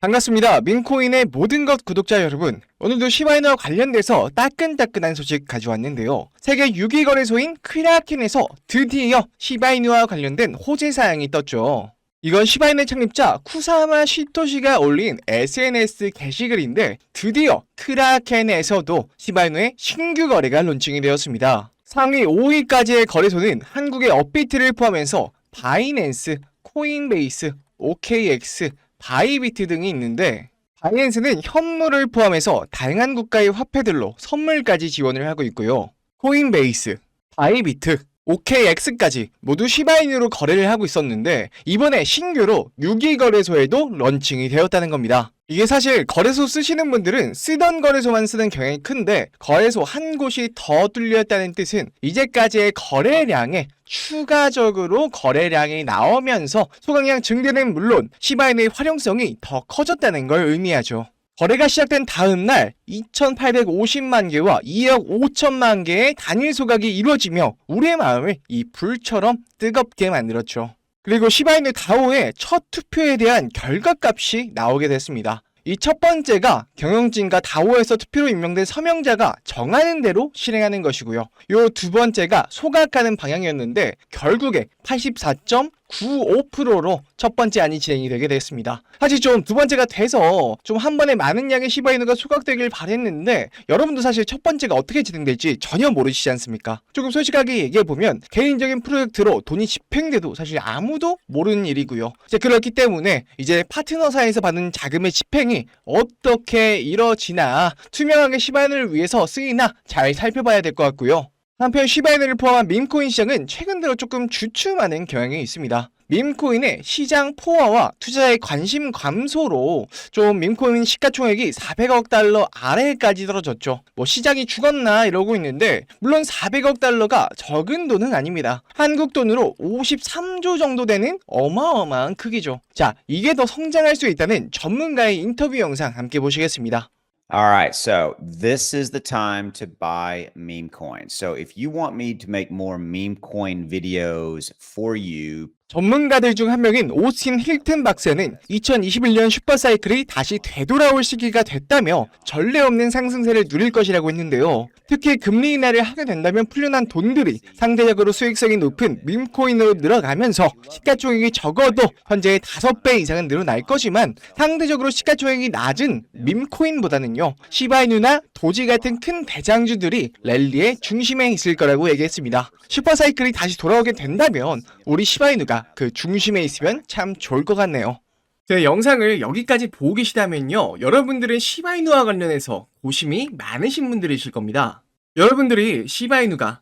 반갑습니다. 민코인의 모든 것 구독자 여러분. 오늘도 시바이너와 관련돼서 따끈따끈한 소식 가져왔는데요. 세계 6위 거래소인 크라켄에서 드디어 시바이누와 관련된 호재 사항이 떴죠. 이건 시바이누 창립자 쿠사마 시토시가 올린 SNS 게시글인데 드디어 크라켄에서도 시바이누의 신규 거래가 론칭이 되었습니다. 상위 5위까지의 거래소는 한국의 업비트를 포함해서 바이낸스, 코인베이스, OKX, 바이비트 등이 있는데 바이낸스는 현물을 포함해서 다양한 국가의 화폐들로 선물까지 지원을 하고 있고요. 코인베이스, 바이비트, OKX까지 모두 시바이누로 거래를 하고 있었는데 이번에 신규로 6위 거래소에도 런칭이 되었다는 겁니다. 이게 사실 거래소 쓰시는 분들은 쓰던 거래소만 쓰는 경향이 큰데 거래소 한 곳이 더 뚫렸다는 뜻은 이제까지의 거래량에 추가적으로 거래량이 나오면서 소각량 증대는 물론 시바이누의 활용성이 더 커졌다는 걸 의미하죠. 거래가 시작된 다음 날 2,850만 개와 2억 5천만 개의 단일 소각이 이루어지며 우리의 마음을 이 불처럼 뜨겁게 만들었죠. 그리고 시바이누 다오의 첫 투표에 대한 결과값이 나오게 됐습니다. 이 첫 번째가 경영진과 다오에서 투표로 임명된 서명자가 정하는 대로 실행하는 것이고요. 요 두 번째가 소각하는 방향이었는데 결국에 84.95%로 첫 번째 안이 진행이 되게 됐습니다. 사실 좀 두 번째가 돼서 좀 한 번에 많은 양의 시바이누가 소각되길 바랬는데 여러분도 사실 첫 번째가 어떻게 진행될지 전혀 모르시지 않습니까? 조금 솔직하게 얘기해보면 개인적인 프로젝트로 돈이 집행돼도 사실 아무도 모르는 일이고요. 그렇기 때문에 이제 파트너사에서 받는 자금의 집행이 어떻게 이뤄지나 투명하게 시바이누를 위해서 쓰이나 잘 살펴봐야 될 것 같고요. 한편 시바이누를 포함한 밈코인 시장은 최근 들어 조금 주춤하는 경향이 있습니다. 밈코인의 시장 포화와 투자자의 관심 감소로 좀 밈코인 시가총액이 400억 달러 아래까지 떨어졌죠. 시장이 죽었나 이러고 있는데 물론 400억 달러가 적은 돈은 아닙니다. 한국 돈으로 53조 정도 되는 어마어마한 크기죠. 자, 이게 더 성장할 수 있다는 전문가의 인터뷰 영상 함께 보시겠습니다. Alright, so this is the time to buy meme coins. So if you want me to make more meme coin videos for you, 전문가들 중 한 명인 오스틴 힐튼 박사는 2021년 슈퍼사이클이 다시 되돌아올 시기가 됐다며 전례 없는 상승세를 누릴 것이라고 했는데요. 특히 금리 인하를 하게 된다면 풀려난 돈들이 상대적으로 수익성이 높은 밈코인으로 늘어가면서 시가총액이 적어도 현재의 5배 이상은 늘어날 거지만 상대적으로 시가총액이 낮은 밈코인보다는요 시바이누나 도지 같은 큰 대장주들이 랠리의 중심에 있을 거라고 얘기했습니다. 슈퍼사이클이 다시 돌아오게 된다면 우리 시바이누가 그 중심에 있으면 참 좋을 것 같네요. 제 영상을 여기까지 보고 계시다면요 여러분들은 시바이누와 관련해서 고심이 많으신 분들이실 겁니다. 여러분들이 시바이누가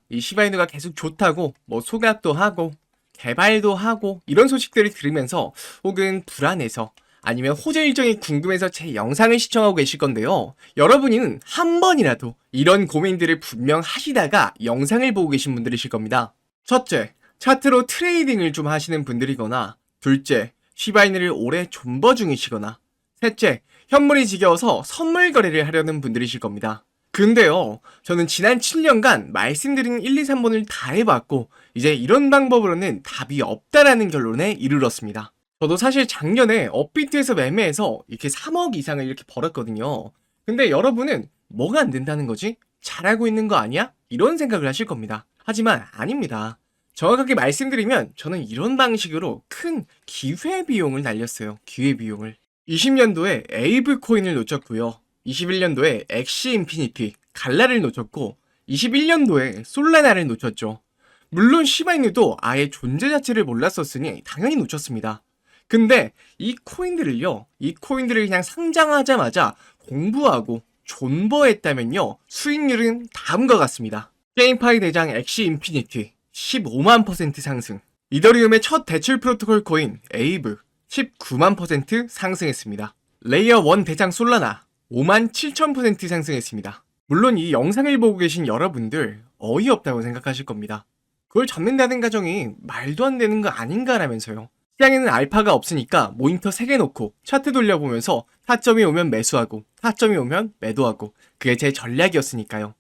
계속 좋다고 소각도 하고 개발도 하고 이런 소식들을 들으면서 혹은 불안해서 아니면 호재 일정이 궁금해서 제 영상을 시청하고 계실 건데요. 여러분은 한 번이라도 이런 고민들을 분명 하시다가 영상을 보고 계신 분들이실 겁니다. 첫째, 차트로 트레이딩을 좀 하시는 분들이거나 둘째, 시바이누를 오래 존버 중이시거나 셋째, 현물이 지겨워서 선물 거래를 하려는 분들이실 겁니다. 근데요, 저는 지난 7년간 말씀드린 1, 2, 3번을 다 해봤고 이제 이런 방법으로는 답이 없다라는 결론에 이르렀습니다. 저도 사실 작년에 업비트에서 매매해서 이렇게 3억 이상을 이렇게 벌었거든요. 근데 여러분은 뭐가 안 된다는 거지? 잘하고 있는 거 아니야? 이런 생각을 하실 겁니다. 하지만 아닙니다. 정확하게 말씀드리면 저는 이런 방식으로 큰 기회비용을 날렸어요. 기회비용을. 20년도에 에이브 코인을 놓쳤고요. 21년도에 엑시 인피니티, 갈라를 놓쳤고 21년도에 솔라나를 놓쳤죠. 물론 시바이누도 아예 존재 자체를 몰랐었으니 당연히 놓쳤습니다. 근데 이 코인들을 그냥 상장하자마자 공부하고 존버했다면요 수익률은 다음과 같습니다. 게임파이 대장 엑시 인피니티 15만 % 상승, 이더리움의 첫 대출 프로토콜 코인 에이브 19만 % 상승했습니다. 레이어 1 대장 솔라나 5만 7천% 상승했습니다. 물론 이 영상을 보고 계신 여러분들 어이없다고 생각하실 겁니다. 그걸 잡는다는 가정이 말도 안 되는 거 아닌가라면서요. 시장에는 알파가 없으니까 모니터 3개 놓고 차트 돌려보면서 타점이 오면 매수하고 타점이 오면 매도하고 그게 제 전략이었으니까요.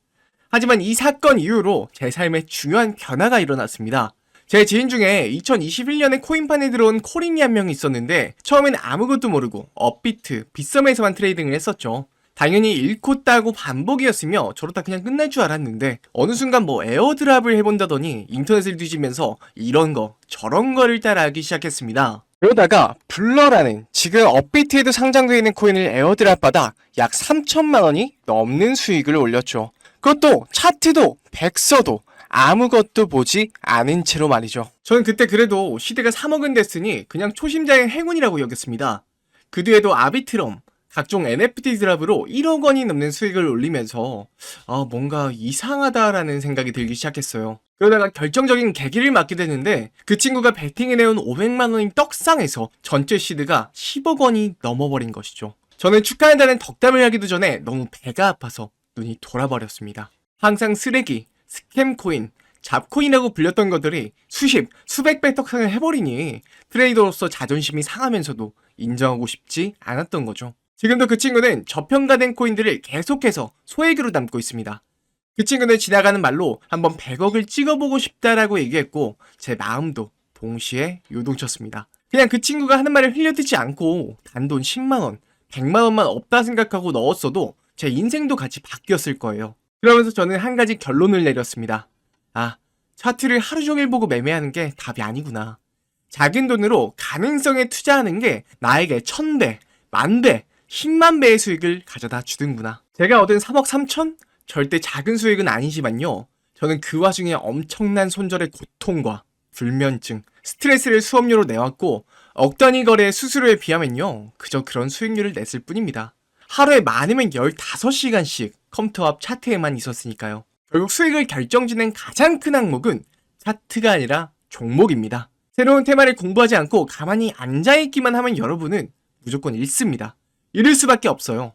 하지만 이 사건 이후로 제 삶에 중요한 변화가 일어났습니다. 제 지인 중에 2021년에 코인판에 들어온 코린이 한 명 있었는데 처음엔 아무것도 모르고 업비트, 빗썸에서만 트레이딩을 했었죠. 당연히 잃고 따고 반복이었으며 저러다 그냥 끝날 줄 알았는데 어느 순간 뭐 에어드랍을 해본다더니 인터넷을 뒤지면서 이런 거 저런 거를 따라하기 시작했습니다. 그러다가 블러라는 지금 업비트에도 상장되어 있는 코인을 에어드랍 받아 약 3천만 원이 넘는 수익을 올렸죠. 그것도 차트도 백서도 아무것도 보지 않은 채로 말이죠. 저는 그때 그래도 시대가 3억은 됐으니 그냥 초심자의 행운이라고 여겼습니다. 그 뒤에도 아비트럼, 각종 NFT 드랍으로 1억 원이 넘는 수익을 올리면서 뭔가 이상하다라는 생각이 들기 시작했어요. 그러다가 결정적인 계기를 맞게 됐는데 그 친구가 베팅해내온 500만 원이 떡상해서 전체 시드가 10억 원이 넘어버린 것이죠. 저는 축하한다는 덕담을 하기도 전에 너무 배가 아파서 눈이 돌아버렸습니다. 항상 쓰레기, 스캠코인, 잡코인이라고 불렸던 것들이 수백 배 떡상을 해버리니 트레이더로서 자존심이 상하면서도 인정하고 싶지 않았던 거죠. 지금도 그 친구는 저평가된 코인들을 계속해서 소액으로 담고 있습니다. 그 친구는 지나가는 말로 한번 100억을 찍어보고 싶다라고 얘기했고 제 마음도 동시에 요동쳤습니다. 그냥 그 친구가 하는 말을 흘려듣지 않고 단돈 10만원, 100만원만 없다 생각하고 넣었어도 제 인생도 같이 바뀌었을 거예요. 그러면서 저는 한 가지 결론을 내렸습니다. 차트를 하루 종일 보고 매매하는 게 답이 아니구나. 작은 돈으로 가능성에 투자하는 게 나에게 1000배, 10,000배, 10만 배의 수익을 가져다 주는구나. 제가 얻은 3억 3천? 절대 작은 수익은 아니지만요. 저는 그 와중에 엄청난 손절의 고통과 불면증, 스트레스를 수업료로 내왔고 억 단위 거래의 수수료에 비하면요. 그저 그런 수익률을 냈을 뿐입니다. 하루에 많으면 15시간씩 컴퓨터 앞 차트에만 있었으니까요. 결국 수익을 결정짓는 가장 큰 항목은 차트가 아니라 종목입니다. 새로운 테마를 공부하지 않고 가만히 앉아있기만 하면 여러분은 무조건 잃습니다. 잃을 수밖에 없어요.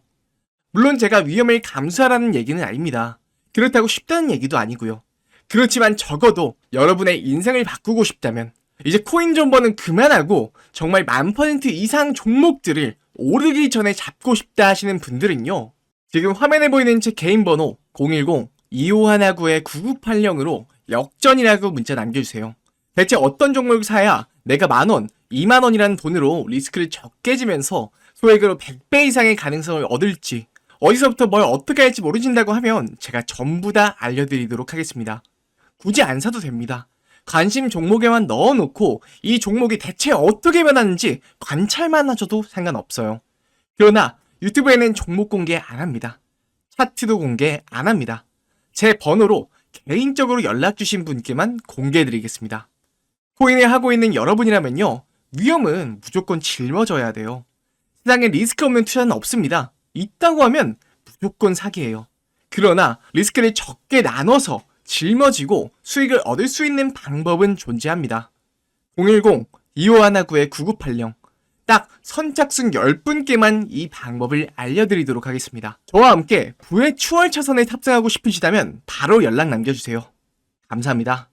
물론 제가 위험을 감수하라는 얘기는 아닙니다. 그렇다고 쉽다는 얘기도 아니고요. 그렇지만 적어도 여러분의 인생을 바꾸고 싶다면 이제 코인 존버는 그만하고 정말 10,000% 이상 종목들을 오르기 전에 잡고 싶다 하시는 분들은요. 지금 화면에 보이는 제 개인 번호 010-2519-9980으로 역전이라고 문자 남겨주세요. 대체 어떤 종목을 사야 내가 10,000원, 20,000원이라는 돈으로 리스크를 적게 지면서 소액으로 100배 이상의 가능성을 얻을지 어디서부터 뭘 어떻게 할지 모르신다고 하면 제가 전부 다 알려드리도록 하겠습니다. 굳이 안 사도 됩니다. 관심 종목에만 넣어놓고 이 종목이 대체 어떻게 변하는지 관찰만 하셔도 상관없어요. 그러나 유튜브에는 종목 공개 안 합니다. 차트도 공개 안 합니다. 제 번호로 개인적으로 연락 주신 분께만 공개해드리겠습니다. 코인을 하고 있는 여러분이라면요. 위험은 무조건 짊어져야 돼요. 세상에 리스크 없는 투자는 없습니다. 있다고 하면 무조건 사기예요. 그러나 리스크를 적게 나눠서 짊어지고 수익을 얻을 수 있는 방법은 존재합니다. 010-2519-9980 딱 선착순 10분께만 이 방법을 알려드리도록 하겠습니다. 저와 함께 부의 추월 차선에 탑승하고 싶으시다면 바로 연락 남겨주세요. 감사합니다.